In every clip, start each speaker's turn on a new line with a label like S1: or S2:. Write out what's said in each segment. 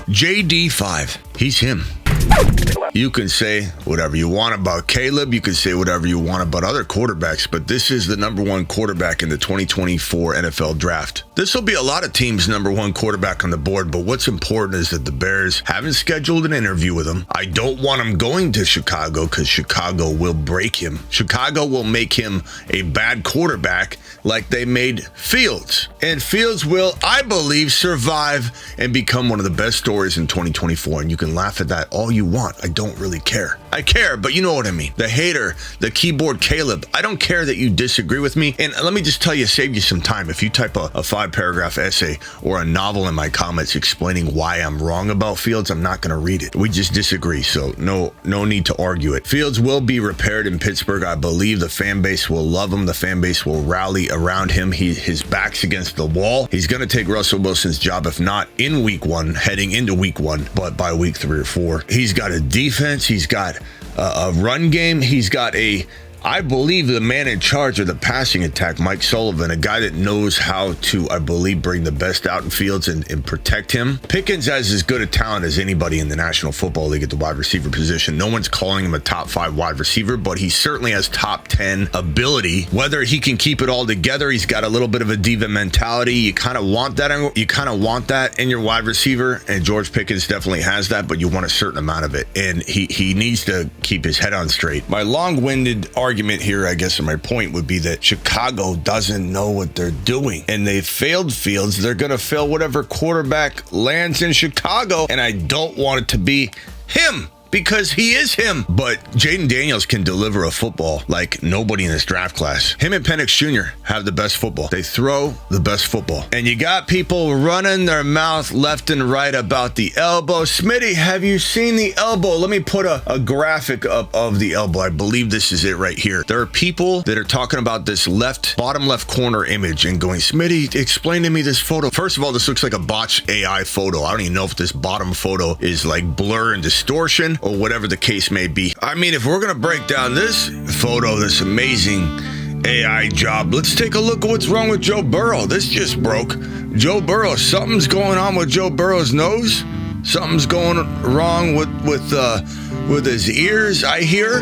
S1: JD5. He's him. You can say whatever you want about Caleb. You can say whatever you want about other quarterbacks, but this is the number one quarterback in the 2024 NFL draft. This will be a lot of teams' number one quarterback on the board, but what's important is that the Bears haven't scheduled an interview with him. I don't want him going to Chicago because Chicago will break him. Chicago will make him a bad quarterback like they made Fields. And Fields will, I believe, survive and become one of the best stories in 2024. And you can laugh at that all you want. I don't really care. I care, but you know what I mean. The hater, the keyboard Caleb, I don't care that you disagree with me. And let me just tell you, save you some time. If you type a 5-paragraph essay or a novel in my comments explaining why I'm wrong about Fields, I'm not going to read it. We just disagree, so no need to argue it. Fields will be repaired in Pittsburgh. I believe the fan base will love him. The fan base will rally around him. His back's against the wall. He's going to take Russell Wilson's job, if not in week 1, heading into week 1, but by week 3 or 4. He's got a defense. He's got a run game. He's got I believe the man in charge of the passing attack, Mike Sullivan, a guy that knows how to, I believe, bring the best out in Fields and protect him. Pickens has as good a talent as anybody in the National Football League at the wide receiver position. No one's calling him a top 5 wide receiver, but he certainly has top 10 ability. Whether he can keep it all together, he's got a little bit of a diva mentality. You kind of want that. You kind of want that in your wide receiver, and George Pickens definitely has that, but you want a certain amount of it, and he needs to keep his head on straight. My long-winded argument here, I guess, and my point would be that Chicago doesn't know what they're doing, and they failed Fields. They're going to fail whatever quarterback lands in Chicago, and I don't want it to be him, because he is him. But Jayden Daniels can deliver a football like nobody in this draft class. Him and Penix Jr. have the best football. They throw the best football. And you got people running their mouth left and right about the elbow. Smitty, have you seen the elbow? Let me put a graphic up of the elbow. I believe this is it right here. There are people that are talking about this bottom left corner image and going, Smitty, explain to me this photo. First of all, this looks like a botched AI photo. I don't even know if this bottom photo is like blur and distortion or whatever the case may be. I mean, if we're going to break down this photo, this amazing AI job, let's take a look at what's wrong with Joe Burrow. This just broke. Joe Burrow, something's going on with Joe Burrow's nose. Something's going wrong with his ears, I hear.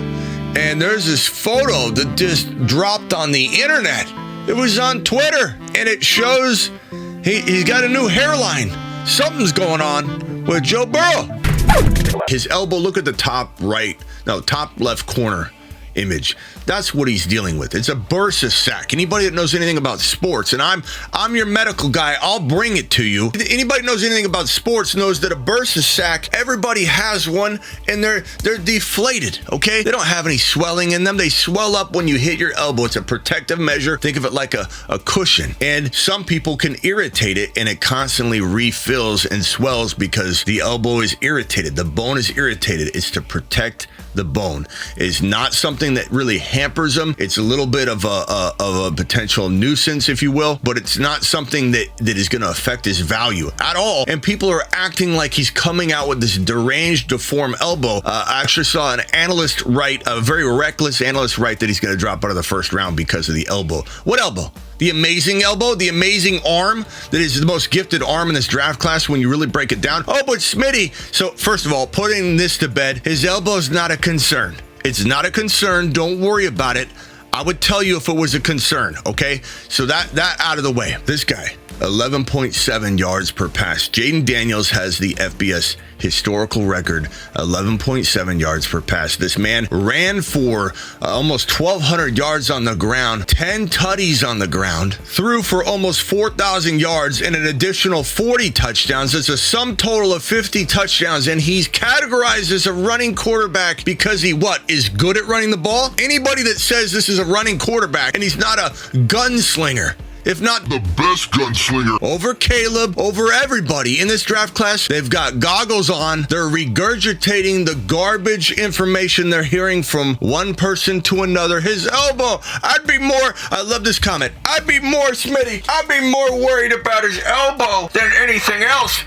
S1: And there's this photo that just dropped on the internet. It was on Twitter, and it shows he's got a new hairline. Something's going on with Joe Burrow. His elbow, look at the top left corner image. That's what he's dealing with. It's a bursa sac. Anybody that knows anything about sports, and I'm your medical guy, I'll bring it to you. Anybody that knows anything about sports knows that a bursa sac, everybody has one, and they're deflated, okay? They don't have any swelling in them. They swell up when you hit your elbow. It's a protective measure. Think of it like a cushion. And some people can irritate it, and it constantly refills and swells because the elbow is irritated. The bone is irritated. It's to protect the bone. It's not something that really hampers them. It's a little bit of a potential nuisance, if you will, but it's not something that is going to affect his value at all. And people are acting like he's coming out with this deranged, deformed elbow. I actually saw a very reckless analyst write that he's going to drop out of the first round because of the elbow. What elbow? The amazing elbow, the amazing arm that is the most gifted arm in this draft class when you really break it down. Oh, but Smitty. So first of all, putting this to bed, his elbow is not a concern. It's not a concern. Don't worry about it. I would tell you if it was a concern, okay? So that out of the way. This guy, 11.7 yards per pass. Jayden Daniels has the FBS historical record, 11.7 yards per pass. This man ran for almost 1,200 yards on the ground, 10 tutties on the ground, threw for almost 4,000 yards and an additional 40 touchdowns. It's a sum total of 50 touchdowns, and he's categorized as a running quarterback because he is good at running the ball? Anybody that says this is a running quarterback and he's not a gunslinger, if not the best gunslinger, over Caleb, over everybody in this draft class, they've got goggles on. They're regurgitating the garbage information they're hearing from one person to another. His elbow, I love this comment. I'd be more worried about his elbow than anything else.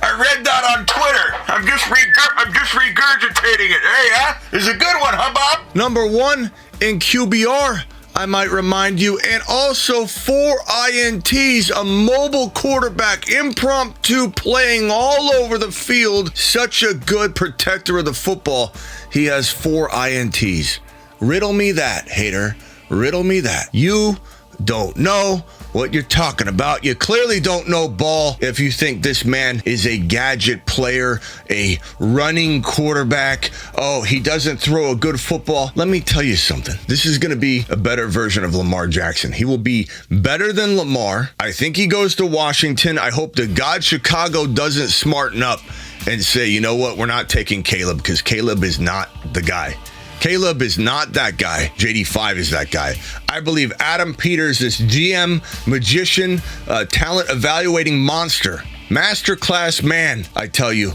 S1: I read that on Twitter. I'm just regurgitating it. Hey, is a good one, huh, Bob? Number 1 in QBR. I might remind you, and also 4 INTs, a mobile quarterback, impromptu playing all over the field, such a good protector of the football. He has 4 INTs. Riddle me that, hater. Riddle me that. You don't know what you're talking about. You clearly don't know ball if you think this man is a gadget player, a running quarterback. Oh, he doesn't throw a good football. Let me tell you something. This is going to be a better version of Lamar Jackson. He will be better than Lamar. I think he goes to Washington. I hope to God Chicago doesn't smarten up and say, you know what, we're not taking Caleb, because Caleb is not the guy. Caleb is not that guy. JD5 is that guy. I believe Adam Peters, this GM, magician, talent evaluating monster, masterclass man, I tell you,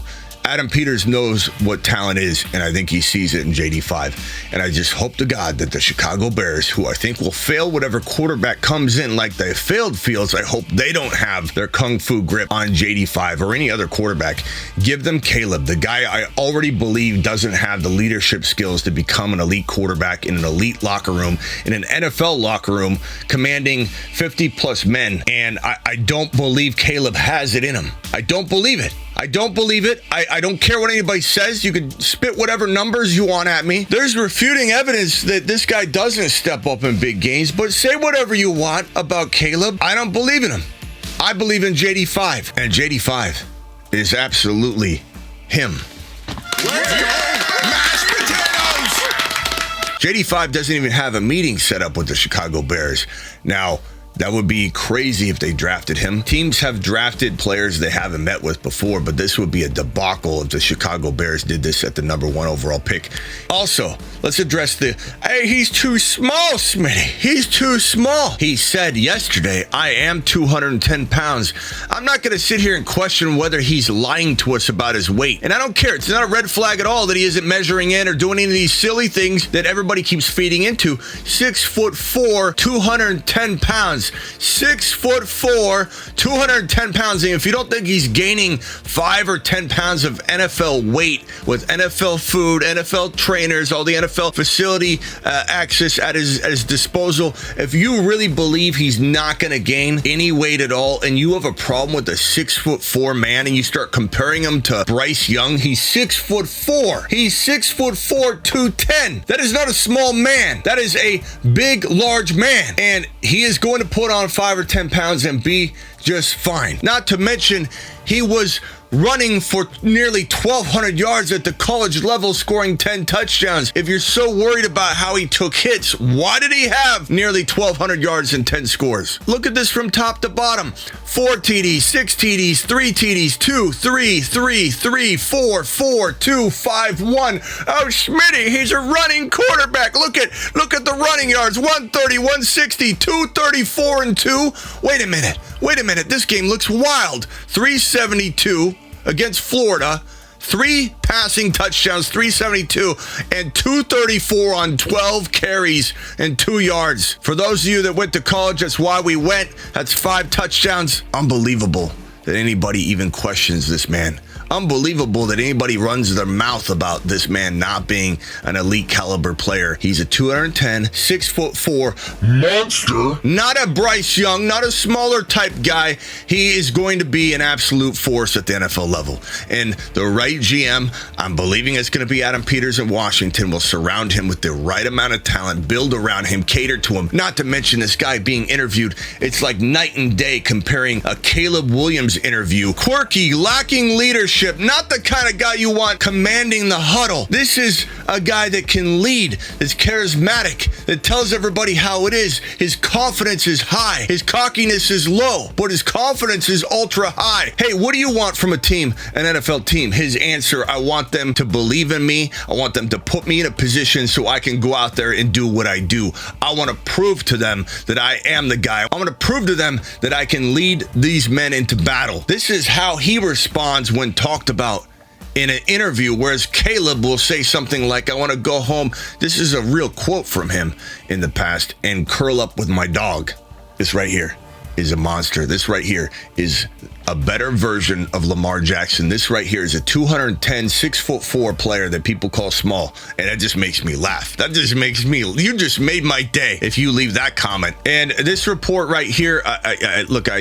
S1: Adam Peters knows what talent is, and I think he sees it in JD5. And I just hope to God that the Chicago Bears, who I think will fail whatever quarterback comes in like they failed Fields, I hope they don't have their kung fu grip on JD5 or any other quarterback. Give them Caleb, the guy I already believe doesn't have the leadership skills to become an elite quarterback in an elite locker room, in an NFL locker room, commanding 50-plus men. And I don't believe Caleb has it in him. I don't believe it. I don't believe it. I don't care what anybody says. You can spit whatever numbers you want at me. There's refuting evidence that this guy doesn't step up in big games, but say whatever you want about Caleb. I don't believe in him. I believe in JD5, and JD5 is absolutely him. Let's go! Mashed potatoes! JD5 doesn't even have a meeting set up with the Chicago Bears. Now, that would be crazy if they drafted him. Teams have drafted players they haven't met with before, but this would be a debacle if the Chicago Bears did this at the number 1 overall pick. Also, let's address hey, he's too small, Smitty. He's too small. He said yesterday, I am 210 pounds. I'm not going to sit here and question whether he's lying to us about his weight. And I don't care. It's not a red flag at all that he isn't measuring in or doing any of these silly things that everybody keeps feeding into. 6'4", 210 pounds. 6'4", 210 pounds. And if you don't think he's gaining 5 or 10 pounds of NFL weight with NFL food, NFL trainers, all the NFL facility access at his disposal, if you really believe he's not going to gain any weight at all, and you have a problem with a 6'4" man, and you start comparing him to Bryce Young, he's 6'4". He's 6'4", 210. That is not a small man. That is a big, large man, and he is going to put on 5 or 10 pounds and be just fine. Not to mention, he was running for nearly 1,200 yards at the college level, scoring 10 touchdowns. If you're so worried about how he took hits, why did he have nearly 1,200 yards and 10 scores? Look at this from top to bottom. 4 TDs, 6 TDs, 3 TDs, 2, 3, 3, 3, 4, 4, 2, 5, 1. Oh, Smitty, he's a running quarterback. Look at the running yards. 130, 160, 234, and 2. Wait a minute. This game looks wild. 372 against Florida. 3 passing touchdowns, 372, and 234 on 12 carries and 2 yards. For those of you that went to college, that's why we went. That's 5 touchdowns. Unbelievable that anybody even questions this man. Unbelievable that anybody runs their mouth about this man not being an elite caliber player. He's a 210, 6'4" monster. Not a Bryce Young, not a smaller type guy. He is going to be an absolute force at the NFL level. And the right GM, I'm believing it's going to be Adam Peters in Washington, will surround him with the right amount of talent, build around him, cater to him. Not to mention this guy being interviewed. It's like night and day comparing a Caleb Williams interview. Quirky, lacking leadership. Not the kind of guy you want commanding the huddle. This is a guy that can lead, that's charismatic, that tells everybody how it is. His confidence is high. His cockiness is low, but his confidence is ultra high. Hey, what do you want from a team, an NFL team? His answer, I want them to believe in me. I want them to put me in a position so I can go out there and do what I do. I want to prove to them that I am the guy. I want to prove to them that I can lead these men into battle. This is how he responds when talked about in an interview, whereas Caleb will say something like, I want to go home. This is a real quote from him in the past, and curl up with my dog. This right here is a monster. This right here is a better version of Lamar Jackson. This right here is a 210, 6'4" player that people call small. And that just makes me laugh. You just made my day if you leave that comment. And this report right here, I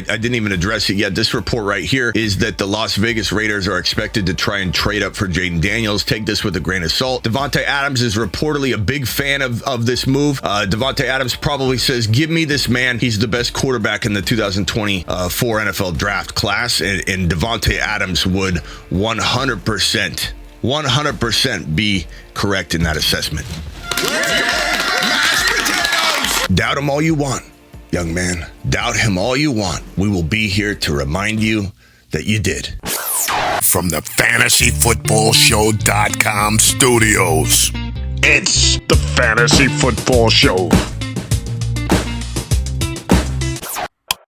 S1: didn't even address it yet. This report right here is that the Las Vegas Raiders are expected to try and trade up for Jayden Daniels. Take this with a grain of salt. Davante Adams is reportedly a big fan of this move. Davante Adams probably says, give me this man. He's the best quarterback in the 2024 NFL draft class. And Davante Adams would 100% be correct in that assessment. Doubt him all you want, young man. Doubt him all you want. We will be here to remind you that you did.
S2: From the FantasyFootballShow.com studios, it's the Fantasy Football Show.